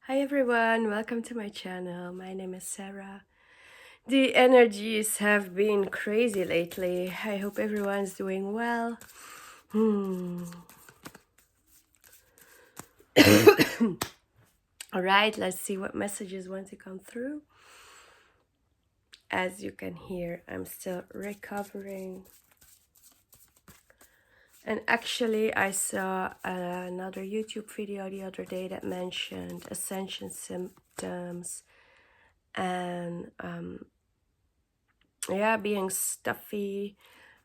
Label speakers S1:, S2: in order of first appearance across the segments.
S1: Hi everyone, welcome to my channel. My name is Sarah. The energies have been crazy lately. I hope everyone's doing well. Alright, let's see what messages want to come through. As you can hear, I'm still recovering. And actually, I saw another YouTube video the other day that mentioned Ascension symptoms and yeah, being stuffy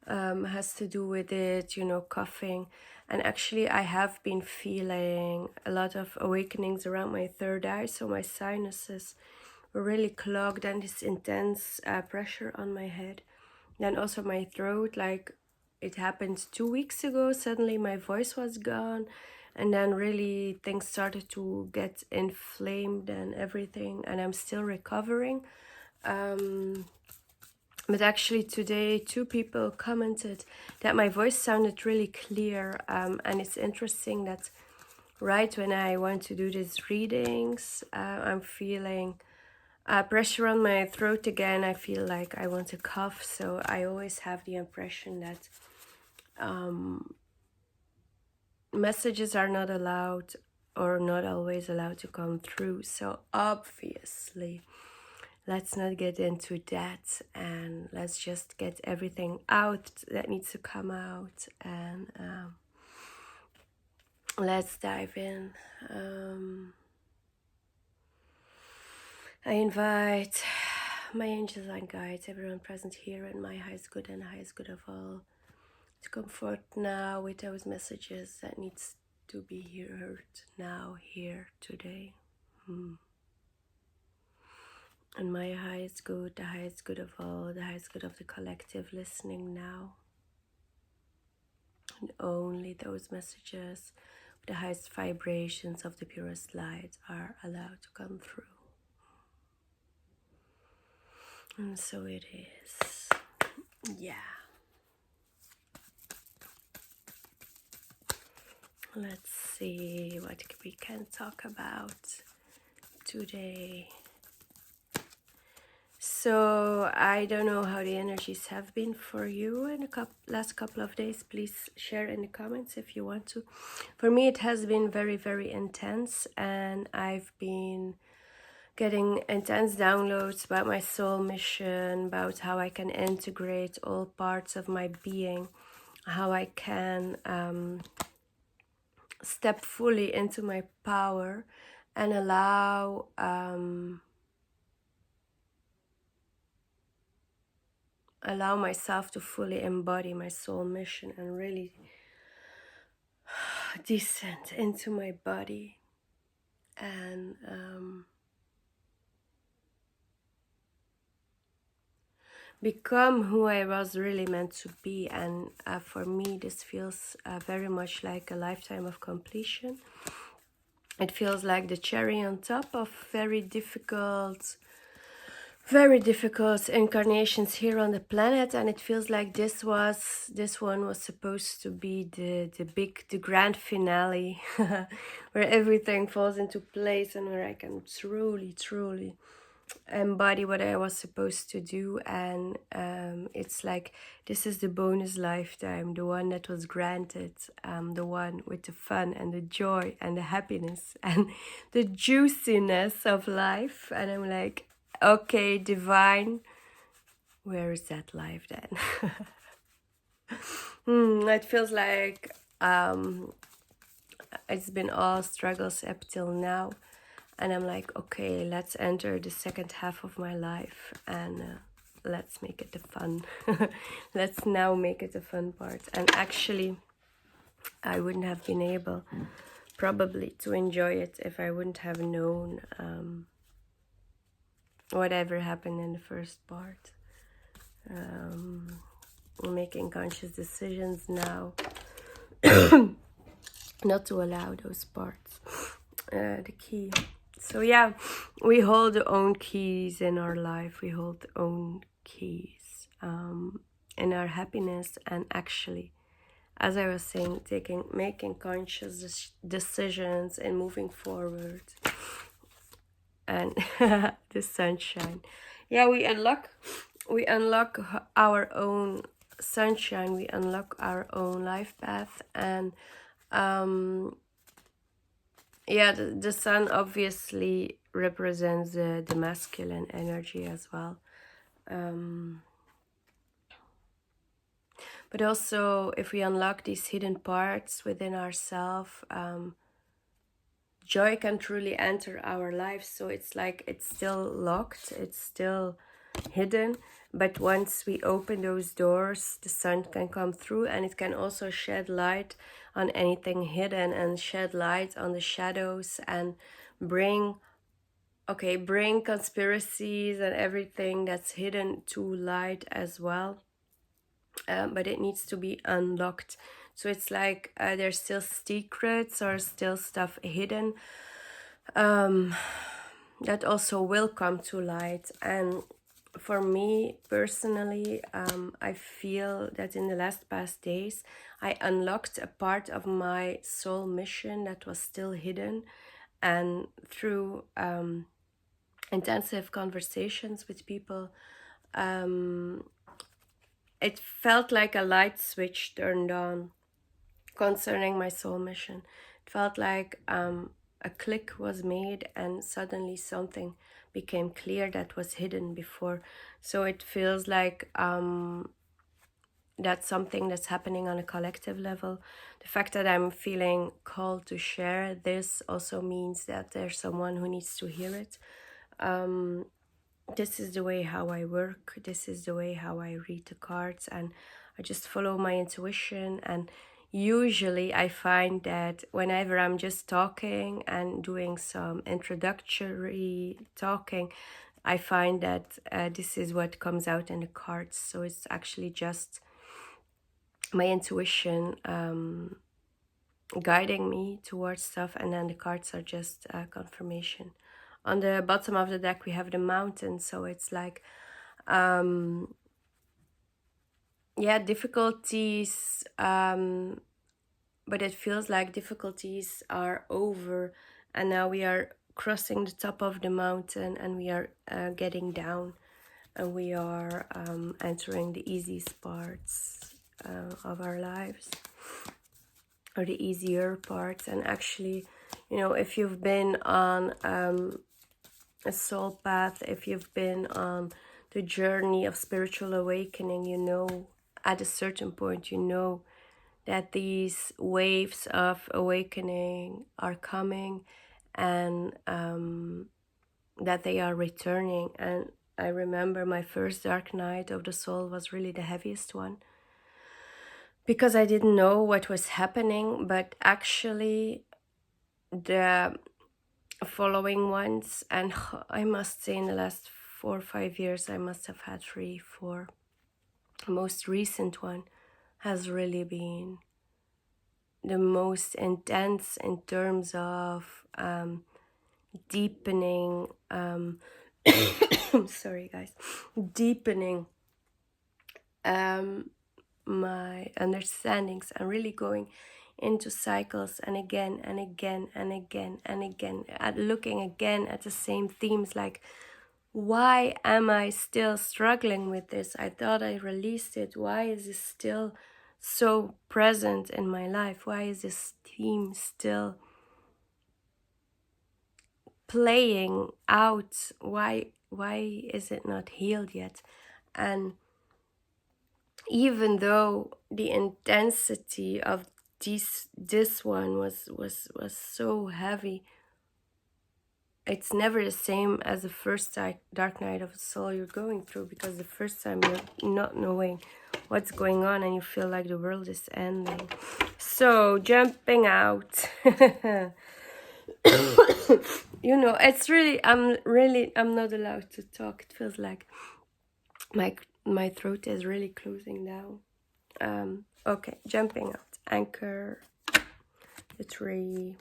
S1: has to do with it, coughing. And actually, I have been feeling a lot of awakenings around my third eye, so my sinuses were really clogged and this intense pressure on my head. Then also my throat, like it happened 2 weeks ago, suddenly my voice was gone, and then really things started to get inflamed and everything, and I'm still recovering. But actually today, two people commented that my voice sounded really clear, and it's interesting that right when I want to do these readings, I'm feeling pressure on my throat again. I feel like I want to cough, so I always have the impression that messages are not allowed or not always allowed to come through. So obviously, let's not get into that, and let's just get everything out that needs to come out, and let's dive in. I invite my angels and guides, everyone present here, and my highest good and highest good of all, to comfort now with those messages that needs to be heard now, here, today. And my highest good, the highest good of all, the highest good of the collective listening now. And only those messages with the highest vibrations of the purest light are allowed to come through. And so it is. Yeah. Let's see what we can talk about today. So I don't know how the energies have been for you in the last couple of days. Please share in the comments if you want to. For me, it has been very, very intense, and I've been getting intense downloads about my soul mission, about how I can integrate all parts of my being, how I can step fully into my power and allow myself to fully embody my soul mission and really descend into my body and become who I was really meant to be. And for me, this feels very much like a lifetime of completion. It feels like the cherry on top of very difficult incarnations here on the planet, and it feels like this one was supposed to be the grand finale where everything falls into place and where I can truly embody what I was supposed to do. And it's like this is the bonus lifetime, the one that was granted, the one with the fun and the joy and the happiness and the juiciness of life. And I'm like, okay, divine, where is that life then? It feels like it's been all struggles up till now, and I'm like, okay, let's enter the second half of my life, and let's make it the fun. Let's now make it the fun part. And actually, I wouldn't have been able probably to enjoy it if I wouldn't have known whatever happened in the first part. Making conscious decisions now not to allow those parts, the key. So yeah, we hold our own keys in our life. We hold our own keys in our happiness. And actually, as I was saying, making conscious decisions and moving forward and the sunshine. Yeah, we unlock our own sunshine, we unlock our own life path. And yeah, the sun obviously represents the masculine energy as well. But also, if we unlock these hidden parts within ourselves, joy can truly enter our lives. So it's like it's still locked, it's still hidden, but once we open those doors, the sun can come through, and it can also shed light on anything hidden, and shed light on the shadows, and bring conspiracies and everything that's hidden to light as well. But it needs to be unlocked. So it's like there's still secrets or still stuff hidden that also will come to light. And for me personally, I feel that in the past days, I unlocked a part of my soul mission that was still hidden. And through intensive conversations with people, it felt like a light switch turned on concerning my soul mission. It felt like a click was made, and suddenly something became clear that was hidden before. So it feels like that's something that's happening on a collective level. The fact that I'm feeling called to share this also means that there's someone who needs to hear it. This is the way how I work. This is the way how I read the cards, and I just follow my intuition. And usually I find that whenever I'm just talking and doing some introductory talking, I find that this is what comes out in the cards. So it's actually just my intuition guiding me towards stuff, and then the cards are just confirmation. On the bottom of the deck we have the mountain, so it's like difficulties, but it feels like difficulties are over, and now we are crossing the top of the mountain, and we are getting down, and we are entering the easiest parts of our lives, or the easier parts. And actually, if you've been on a soul path, if you've been on the journey of spiritual awakening, at a certain point, that these waves of awakening are coming, and that they are returning. And I remember my first dark night of the soul was really the heaviest one, because I didn't know what was happening. But actually the following ones, and I must say in the last 4 or 5 years I must have had 3, 4. The most recent one has really been the most intense in terms of deepening sorry guys, deepening my understandings, and really going into cycles, and again and again and again and again, looking again at the same themes, like, why am I still struggling with this? I thought I released it. Why is this still so present in my life? Why is this theme still playing out? Why is it not healed yet? And even though the intensity of this one was so heavy, it's never the same as the first dark night of the soul you're going through, because the first time you're not knowing what's going on, and you feel like the world is ending. So jumping out it's really, I'm not allowed to talk. It feels like my throat is really closing down. Okay, jumping out, anchor, the tree,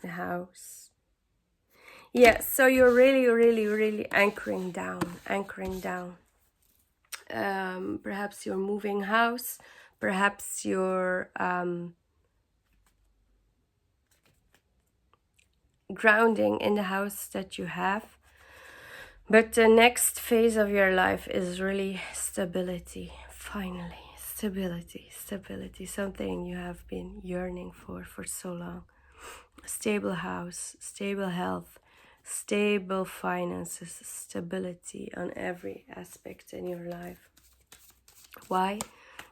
S1: the house. Yeah, so you're really anchoring down. Perhaps you're moving house, perhaps you're grounding in the house that you have. But the next phase of your life is really stability. Finally, stability, something you have been yearning for so long. A stable house, stable health, stable finances, stability on every aspect in your life. Why?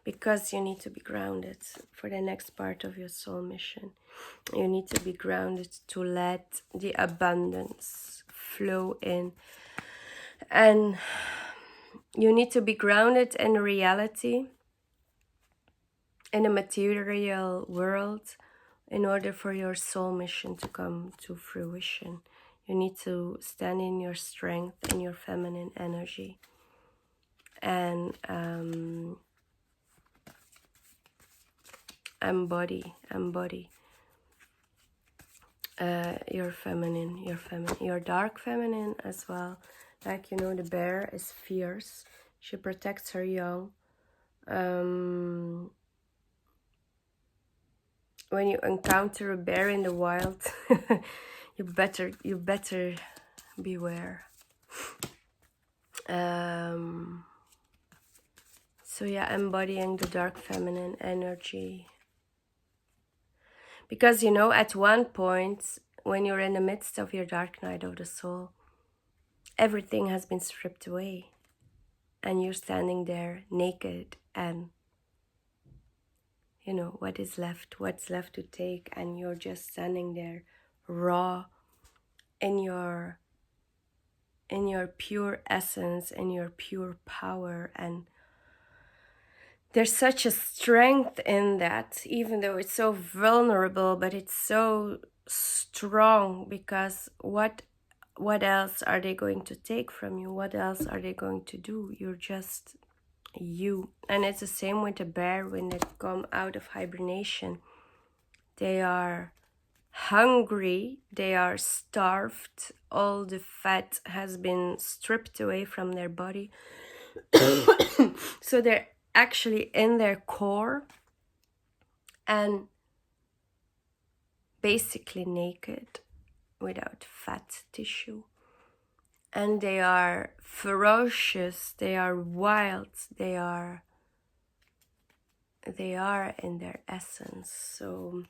S1: Because you need to be grounded for the next part of your soul mission. You need to be grounded to let the abundance flow in. And you need to be grounded in reality, in a material world, in order for your soul mission to come to fruition. You need to stand in your strength and your feminine energy. And embody your feminine, your dark feminine as well. Like, you know, the bear is fierce. She protects her young. When you encounter a bear in the wild, you better beware. So yeah, embodying the dark feminine energy. Because, you know, at one point, when you're in the midst of your dark night of the soul, everything has been stripped away. And you're standing there naked and, you know, what's left to take. And you're just standing there raw in your pure essence, in your pure power. And there's such a strength in that, even though it's so vulnerable, but it's so strong. Because what else are they going to take from you? What else are they going to do? You're just you. And it's the same with the bear. When they come out of hibernation, they are hungry, they are starved, all the fat has been stripped away from their body. So they're actually in their core and basically naked, without fat tissue. And they are ferocious, they are wild, they are in their essence. So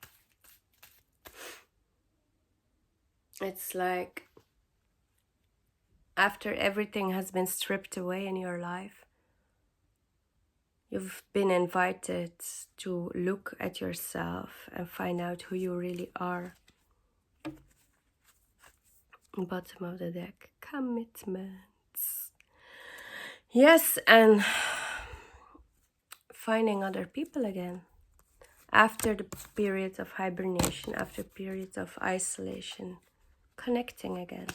S1: it's like, after everything has been stripped away in your life, you've been invited to look at yourself and find out who you really are. Bottom of the deck, commitments. Yes, and finding other people again. After the period of hibernation, after periods of isolation, connecting again.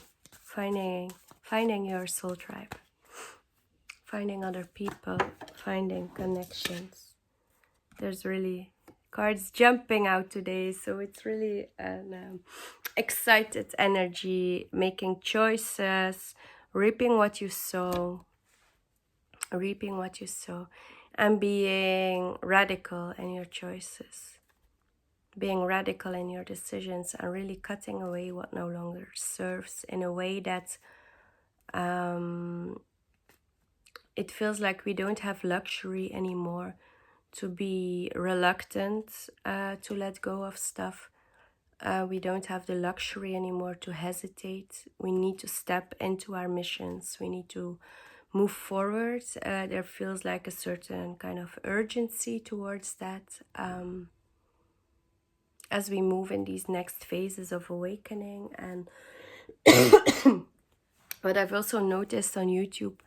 S1: Finding your soul tribe. Finding other people, finding connections. There's really cards jumping out today, so it's really an excited energy, making choices, reaping what you sow, and being radical in your choices, being radical in your decisions, and really cutting away what no longer serves, in a way that it feels like we don't have luxury anymore to be reluctant to let go of stuff. We don't have the luxury anymore to hesitate. We need to step into our missions. We need to move forward. There feels like a certain kind of urgency towards that as we move in these next phases of awakening. And what I've also noticed on YouTube,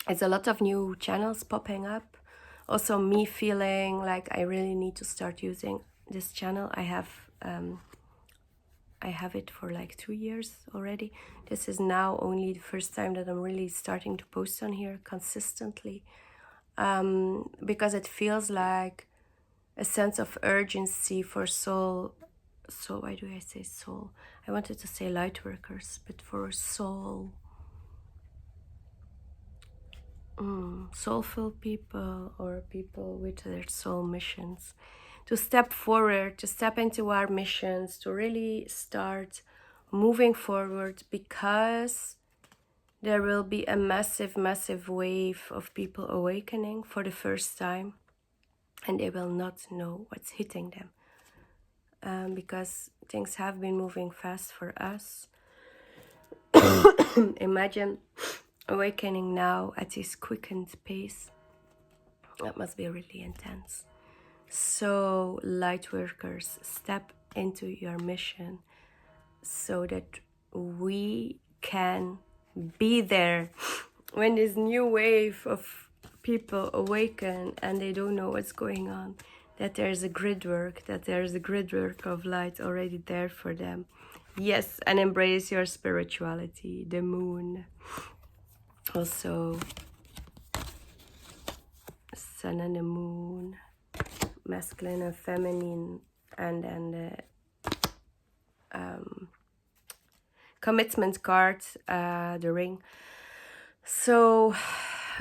S1: it's a lot of new channels popping up. Also me feeling like I really need to start using this channel. I have it for like 2 years already. This is now only the first time that I'm really starting to post on here consistently, because it feels like a sense of urgency for soul. So why do I say soul? I wanted to say lightworkers, but for soul. Soulful people, or people with their soul missions. to step forward, to step into our missions, to really start moving forward, because there will be a massive, massive wave of people awakening for the first time, and they will not know what's hitting them, because things have been moving fast for us. Imagine awakening now at this quickened pace. That must be really intense. So, light workers, step into your mission so that we can be there when this new wave of people awaken and they don't know what's going on, that there's a grid work, of light already there for them. Yes, and embrace your spirituality, the moon. Also, sun and the moon, masculine and feminine, and then the commitment card, the ring. So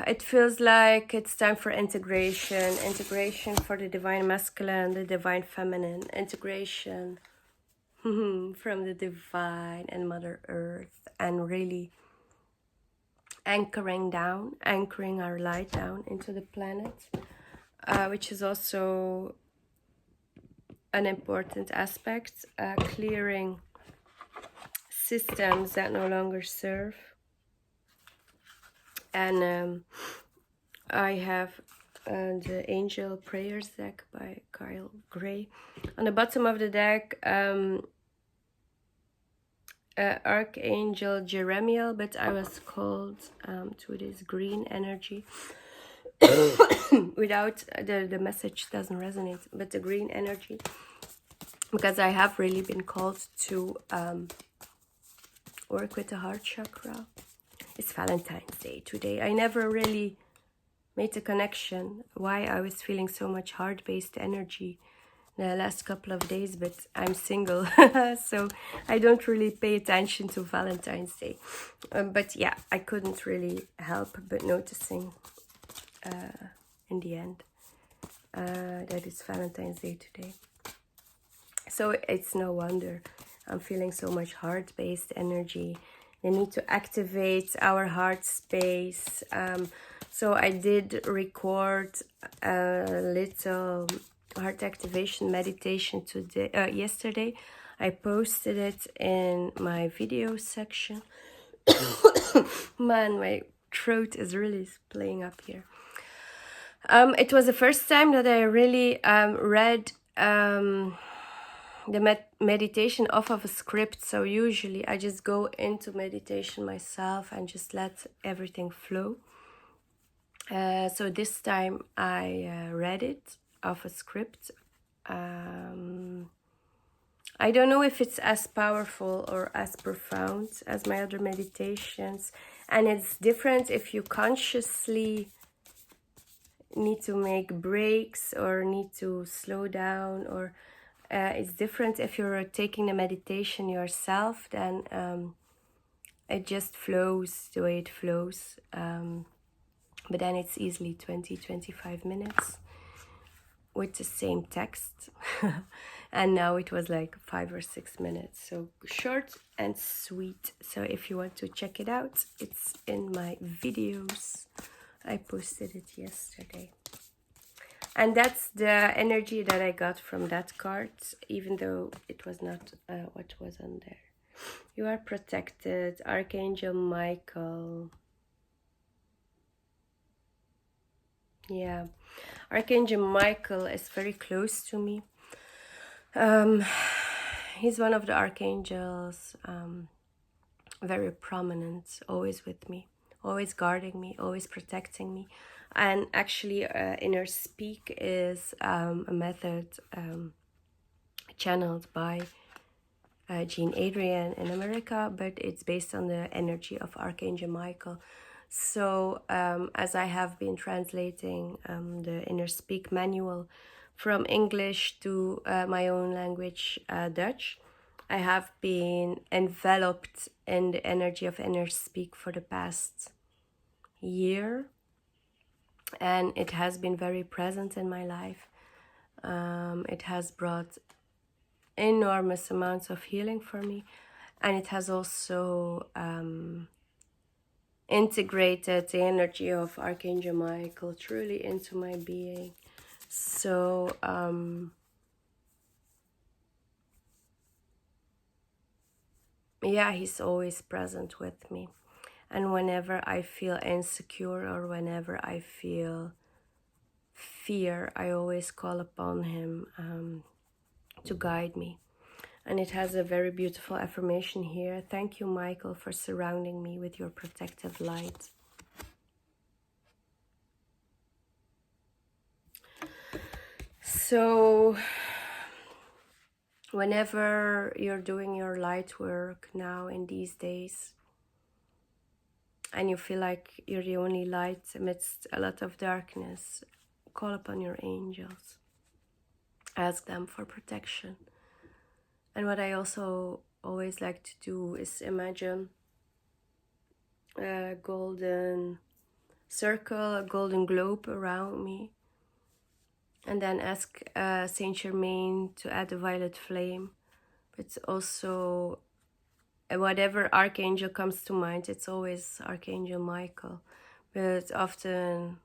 S1: it feels like it's time for integration for the divine masculine, the divine feminine, integration from the divine and Mother Earth, and really anchoring our light down into the planet, which is also an important aspect, clearing systems that no longer serve. And I have the Angel Prayers deck by Kyle Gray. On the bottom of the deck, Archangel Jeremiel, but I was called to this green energy. Without the message doesn't resonate, but the green energy, because I have really been called to work with the heart chakra. It's Valentine's Day today. I never really made the connection why I was feeling so much heart-based energy the last couple of days, but I'm single, so I don't really pay attention to Valentine's Day. But yeah, I couldn't really help but noticing in the end that it's Valentine's Day today. So it's no wonder I'm feeling so much heart-based energy. The need to activate our heart space. So I did record a little heart activation meditation today, yesterday. I posted it in my video section. Man, my throat is really playing up here. It was the first time that I really read the meditation off of a script. So usually I just go into meditation myself and just let everything flow. So this time I read it off a script. I don't know if it's as powerful or as profound as my other meditations, and it's different if you consciously need to make breaks or need to slow down, or it's different if you're taking the meditation yourself, then it just flows the way it flows. But then it's easily 20-25 minutes with the same text. And now it was like 5 or 6 minutes. So short and sweet. So if you want to check it out, it's in my videos. I posted it yesterday. And that's the energy that I got from that card, even though it was not what was on there. You are protected, Archangel Michael. Yeah, Archangel Michael is very close to me. He's one of the archangels, very prominent, always with me, always guarding me, always protecting me. And actually, InnerSpeak is a method channeled by Jean Adrian in America, but it's based on the energy of Archangel Michael. So as I have been translating the InnerSpeak manual from English to my own language, Dutch, I have been enveloped in the energy of InnerSpeak for the past year, and it has been very present in my life. It has brought enormous amounts of healing for me, and it has also integrated the energy of Archangel Michael truly into my being. So yeah, he's always present with me. And whenever I feel insecure or whenever I feel fear, I always call upon him to guide me. And it has a very beautiful affirmation here. Thank you, Michael, for surrounding me with your protective light. So whenever you're doing your light work now in these days, and you feel like you're the only light amidst a lot of darkness, call upon your angels. Ask them for protection. And what I also always like to do is imagine a golden circle, a golden globe around me, and then ask Saint Germain to add a violet flame. But also, whatever archangel comes to mind, it's always Archangel Michael, but often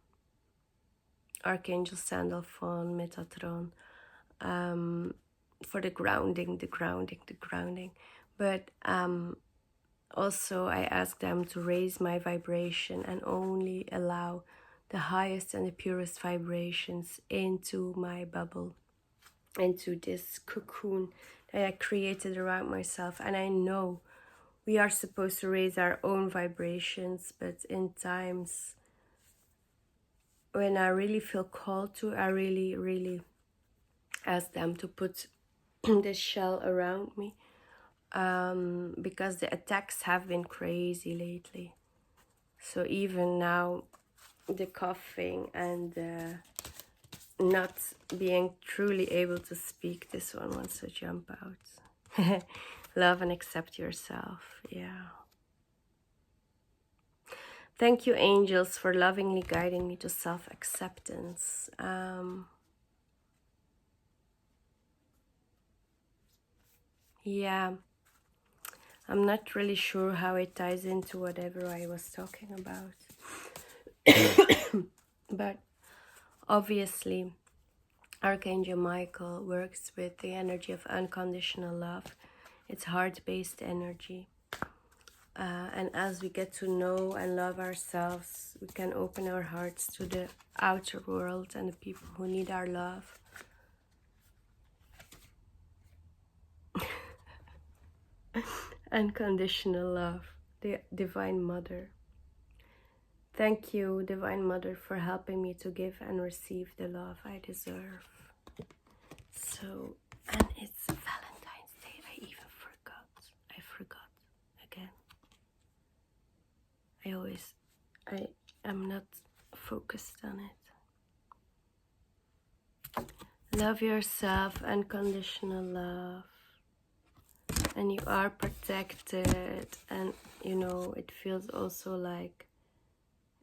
S1: Archangel Sandalfon, Metatron, for the grounding. But also I ask them to raise my vibration and only allow the highest and the purest vibrations into my bubble, into this cocoon that I created around myself. And I know we are supposed to raise our own vibrations, but in times when I really feel called to, I really ask them to put this shell around me, because the attacks have been crazy lately. So even now, the coughing and not being truly able to speak, this one wants to jump out. Love and accept yourself. Yeah. Thank you, angels, for lovingly guiding me to self-acceptance. Yeah, I'm not really sure how it ties into whatever I was talking about. But obviously, Archangel Michael works with the energy of unconditional love. It's heart-based energy. And as we get to know and love ourselves, we can open our hearts to the outer world and the people who need our love. Unconditional love, the Divine Mother. Thank you, Divine Mother, for helping me to give and receive the love I deserve. So, and it's Valentine's Day. I even forgot. I forgot again. I am not focused on it. Love yourself, unconditional love. And you are protected. And, you know, it feels also like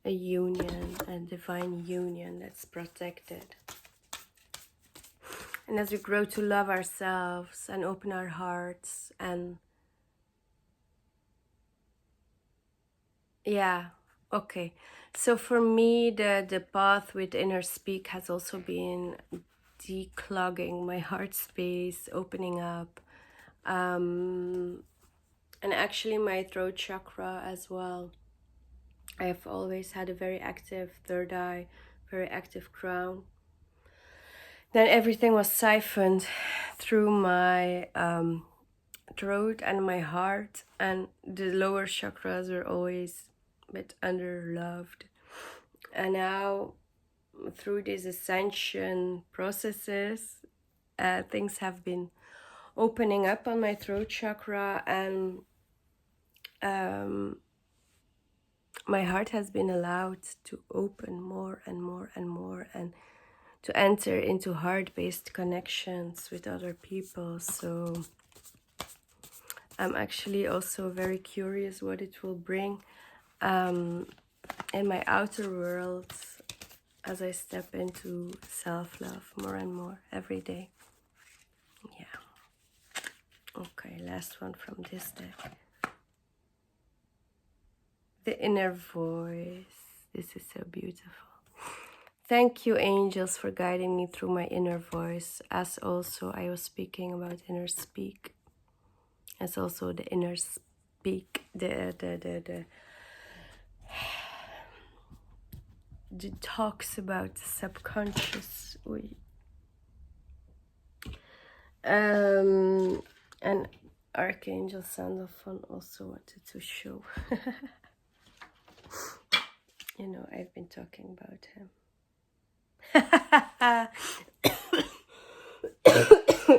S1: a union, a divine union that's protected. And as we grow to love ourselves and open our hearts and yeah, okay. So for me, the path with InnerSpeak has also been declogging my heart space, opening up, and actually my throat chakra as well. I have always had a very active third eye, very active crown. Then everything was siphoned through my throat and my heart, and the lower chakras were always a bit underloved. And now, through these ascension processes, things have been opening up on my throat chakra, and my heart has been allowed to open more and more and more, and to enter into heart-based connections with other people. So I'm actually also very curious what it will bring in my outer world, as I step into self-love more and more every day. Yeah. Okay, last one from this deck. The inner voice. This is so beautiful. Thank you, angels, for guiding me through my inner voice. As also I was speaking about InnerSpeak. As also the InnerSpeak, the talks about the subconscious. And Archangel Sandalfon also wanted to show. You know, I've been talking about him.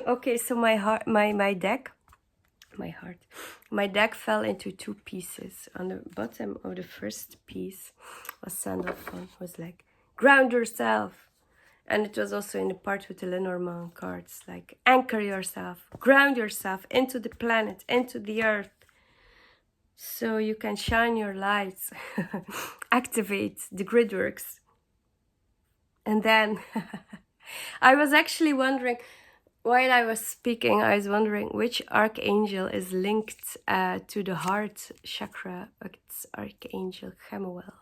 S1: Okay, so my deck fell into two pieces. On the bottom of the first piece was Sandalfon, was like, ground yourself. And it was also in the part with the Lenormand cards, like, anchor yourself, ground yourself into the planet, into the earth, so you can shine your lights, activate the grid works. And then I was actually wondering, while I was speaking, I was wondering which archangel is linked to the heart chakra. It's Archangel Chamuel.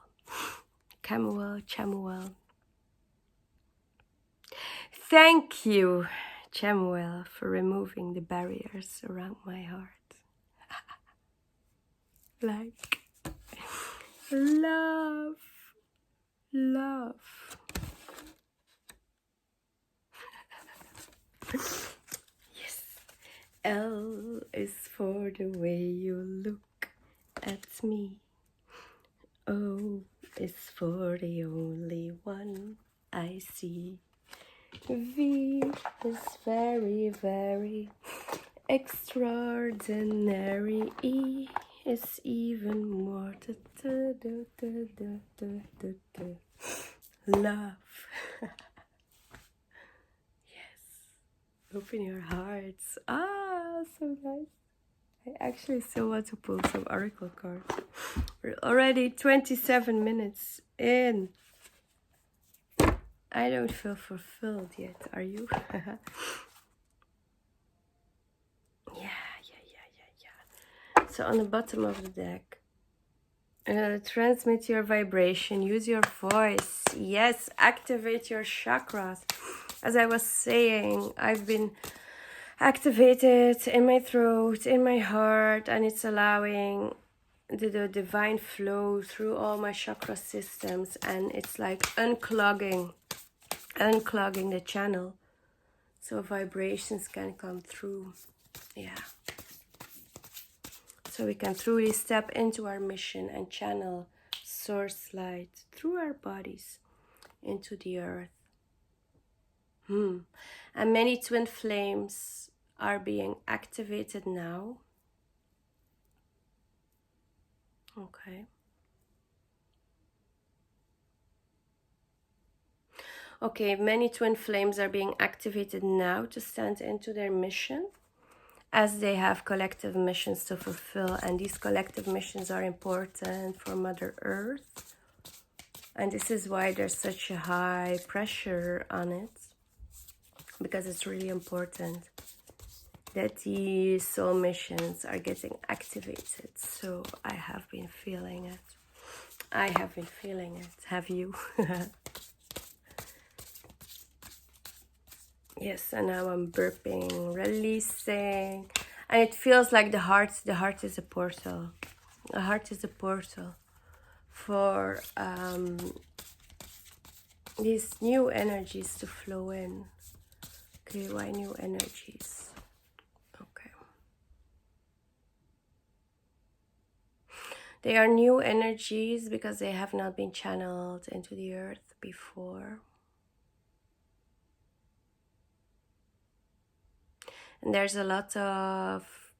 S1: Chamuel. Thank you, Chamuel, for removing the barriers around my heart. Like, love. Yes. L is for the way you look at me. O is for the only one I see. V is very, very extraordinary. E is even more love. Yes. Open your hearts. Ah, so nice. I actually still want to pull some oracle cards. We're already 27 minutes in. I don't feel fulfilled yet, are you? Yeah. So on the bottom of the deck, transmit your vibration, use your voice. Yes, activate your chakras. As I was saying, I've been activated in my throat, in my heart, and it's allowing the divine flow through all my chakra systems, and it's like unclogging the channel so vibrations can come through. Yeah. So we can truly step into our mission and channel source light through our bodies into the earth. And many twin flames are being activated now. Okay. Okay, many twin flames are being activated now to stand into their mission, as they have collective missions to fulfill, and these collective missions are important for Mother Earth, and this is why there's such a high pressure on it, because it's really important that these soul missions are getting activated. So I have been feeling it. Have you? Yes, and now I'm burping, releasing, and it feels like the heart is a portal. The heart is a portal for these new energies to flow in. Okay, why new energies? Okay. They are new energies because they have not been channeled into the earth before. And there's a lot of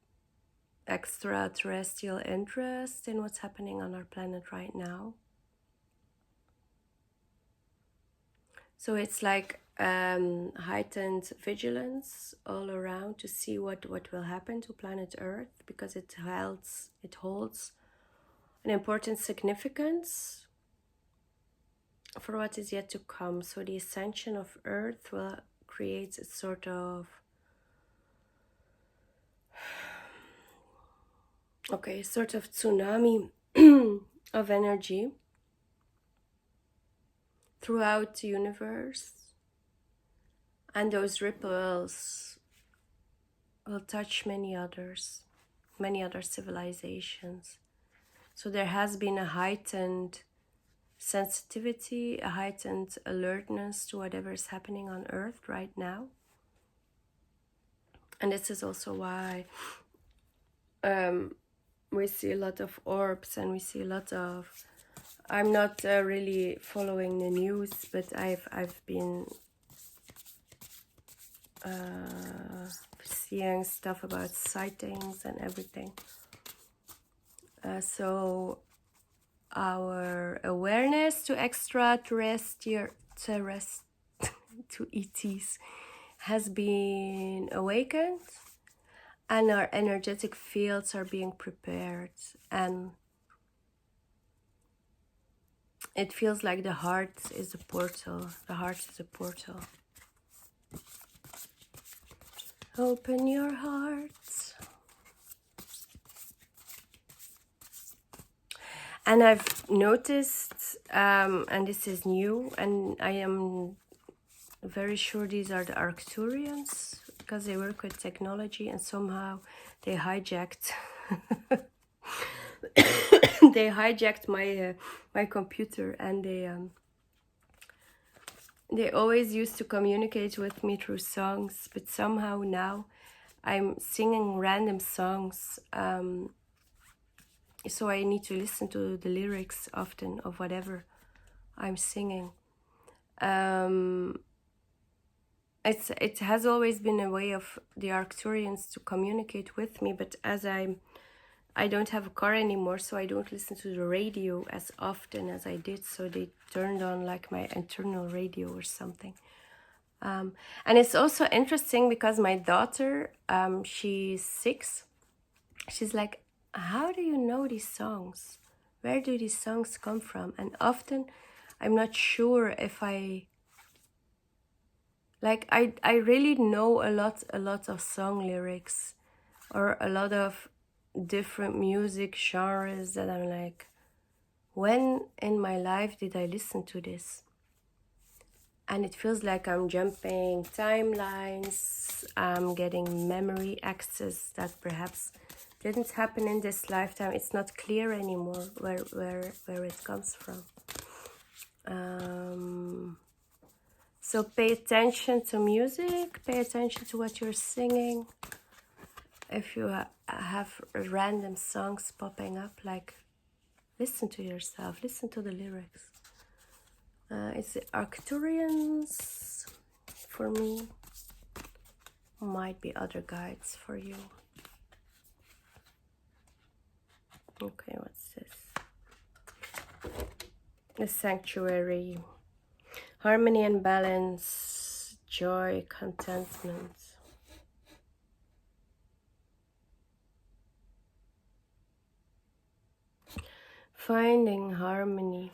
S1: extraterrestrial interest in what's happening on our planet right now. So it's like heightened vigilance all around to see what will happen to planet Earth, because it holds an important significance for what is yet to come. So the ascension of Earth will create a sort of, sort of tsunami of energy throughout the universe, and those ripples will touch many other civilizations. So there has been a heightened sensitivity, a heightened alertness to whatever is happening on Earth right now. And this is also why we see a lot of orbs, and we see a lot of, I'm not really following the news, but I've been seeing stuff about sightings and everything. So our awareness to extraterrestrial to ETs has been awakened, and our energetic fields are being prepared, and it feels like the heart is a portal. The heart is a portal. Open your heart. And I've noticed, and this is new, and I am very sure these are the Arcturians, because they work with technology, and somehow they hijacked they hijacked my computer, and they always used to communicate with me through songs, but somehow now I'm singing random songs, so I need to listen to the lyrics often of whatever I'm singing. It has always been a way of the Arcturians to communicate with me, but as I don't have a car anymore, so I don't listen to the radio as often as I did, so they turned on like my internal radio or something. And it's also interesting because my daughter, she's 6. She's like, how do you know these songs? Where do these songs come from? And often I'm not sure if I really know a lot of song lyrics, or a lot of different music genres that I'm like, when in my life did I listen to this? And it feels like I'm jumping timelines, I'm getting memory access that perhaps didn't happen in this lifetime. It's not clear anymore where it comes from. So pay attention to music, pay attention to what you're singing. If you have random songs popping up, like, listen to yourself, listen to the lyrics. It's the Arcturians for me. Might be other guides for you. Okay, what's this? The Sanctuary. Harmony and balance, joy, contentment. Finding harmony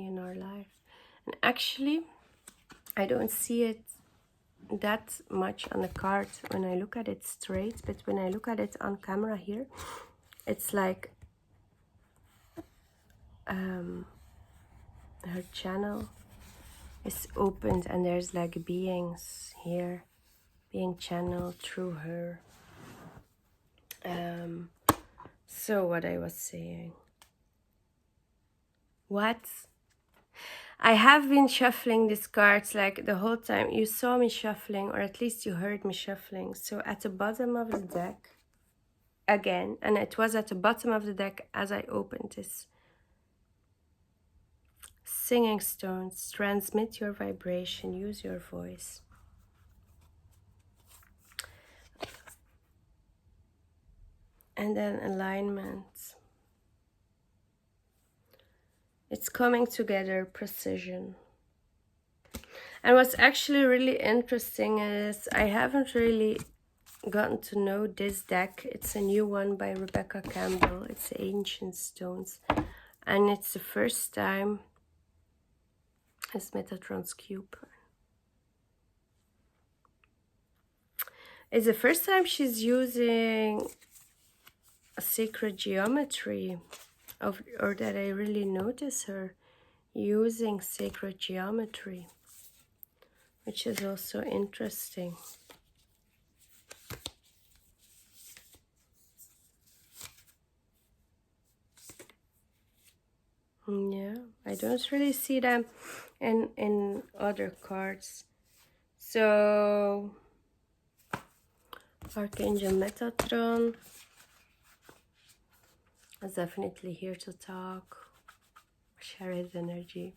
S1: in our life. And actually, I don't see it that much on the card when I look at it straight, but when I look at it on camera here, it's like her channel is opened, and there's like beings here being channeled through her. So what I was saying, I have been shuffling these cards like the whole time. You saw me shuffling, or at least you heard me shuffling. So at the bottom of the deck again, and it was at the bottom of the deck as I opened this. Singing stones, transmit your vibration, use your voice. And then alignment. It's coming together, precision. And what's actually really interesting is I haven't really gotten to know this deck. It's a new one by Rebecca Campbell. It's Ancient Stones. And it's the first time, it's Metatron's cube. It's the first time she's using a sacred geometry, or that I really notice her using sacred geometry, which is also interesting. Yeah, I don't really see them in other cards. So Archangel Metatron is definitely here to talk, share his energy.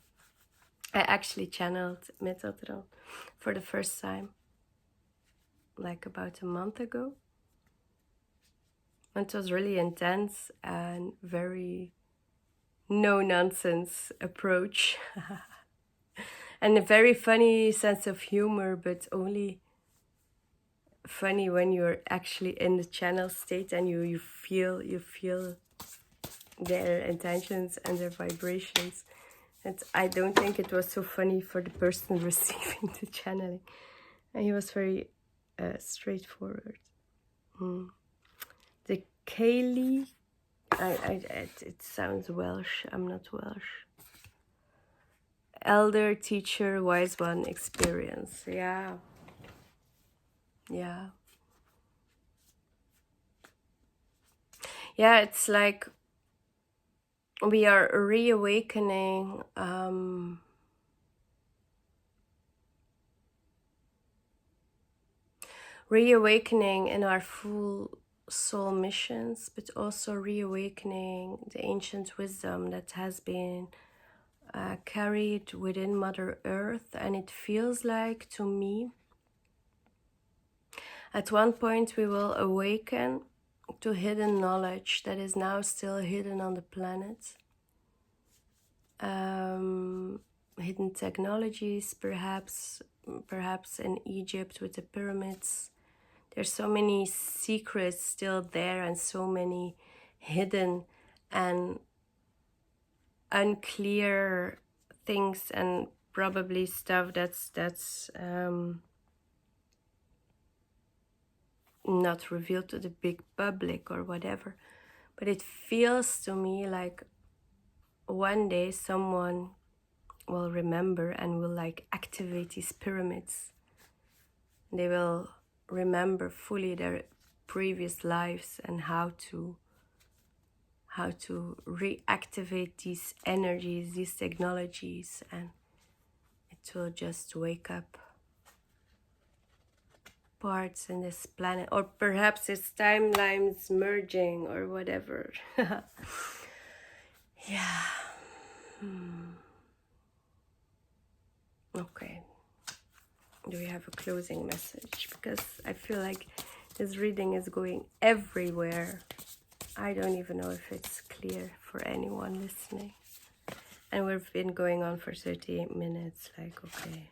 S1: I actually channeled Metatron for the first time, like about a month ago. It was really intense and very no-nonsense approach. And a very funny sense of humor, but only funny when you're actually in the channel state and you feel their intentions and their vibrations. And I don't think it was so funny for the person receiving the channeling. And he was very straightforward. The Kaylee, it sounds Welsh. I'm not Welsh. Elder, teacher, wise one, experience. Yeah. Yeah. Yeah, it's like we are reawakening reawakening in our full soul missions, but also reawakening the ancient wisdom that has been carried within Mother Earth. And it feels like, to me, at one point we will awaken to hidden knowledge that is now still hidden on the planet. Hidden technologies, perhaps in Egypt with the pyramids. There's so many secrets still there, and so many hidden and unclear things, and probably stuff that's not revealed to the big public or whatever. But it feels to me like one day someone will remember and will like activate these pyramids. They will remember fully their previous lives and how to reactivate these energies, these technologies, and it will just wake up parts in this planet, or perhaps it's timelines merging or whatever. Yeah. Okay. Do we have a closing message? Because I feel like this reading is going everywhere. I don't even know if it's clear for anyone listening. And we've been going on for 38 minutes. Like, okay.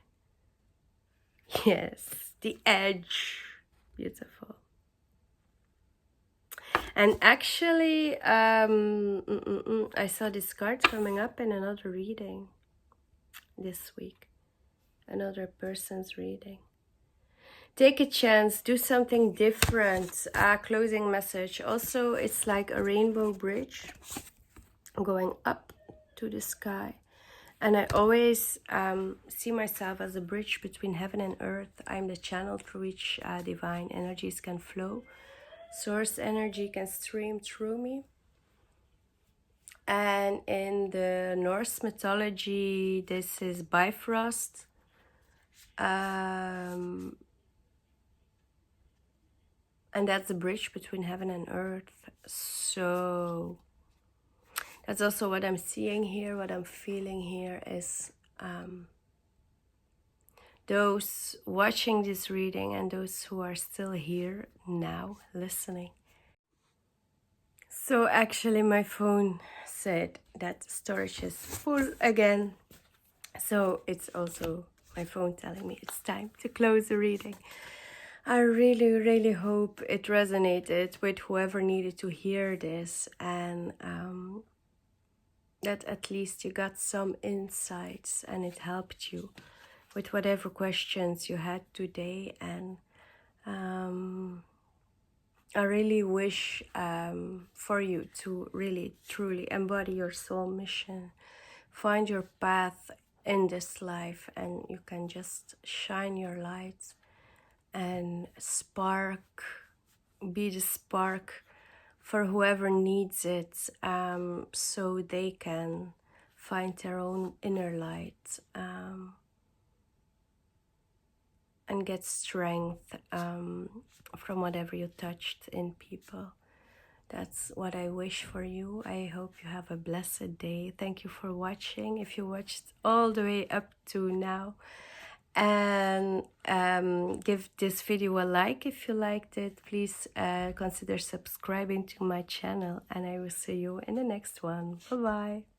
S1: Yes, the edge. Beautiful. And actually, I saw this card coming up in another reading this week. Another person's reading. Take a chance, do something different. Closing message. Also, it's like a rainbow bridge going up to the sky. And I always see myself as a bridge between heaven and earth. I'm the channel through which divine energies can flow. Source energy can stream through me. And in the Norse mythology, this is Bifrost. And that's the bridge between heaven and earth. So that's also what I'm seeing here, what I'm feeling here is those watching this reading and those who are still here now listening. So actually my phone said that storage is full again. So it's also my phone telling me it's time to close the reading. I really, really hope it resonated with whoever needed to hear this. And that at least you got some insights and it helped you with whatever questions you had today. And I really wish for you to really truly embody your soul mission, find your path in this life, and you can just shine your light and spark, be the spark for whoever needs it, so they can find their own inner light, and get strength from whatever you touched in people. That's what I wish for you. I hope you have a blessed day. Thank you for watching, if you watched all the way up to now. And give this video a like if you liked it. Please consider subscribing to my channel, and I will see you in the next one. Bye bye.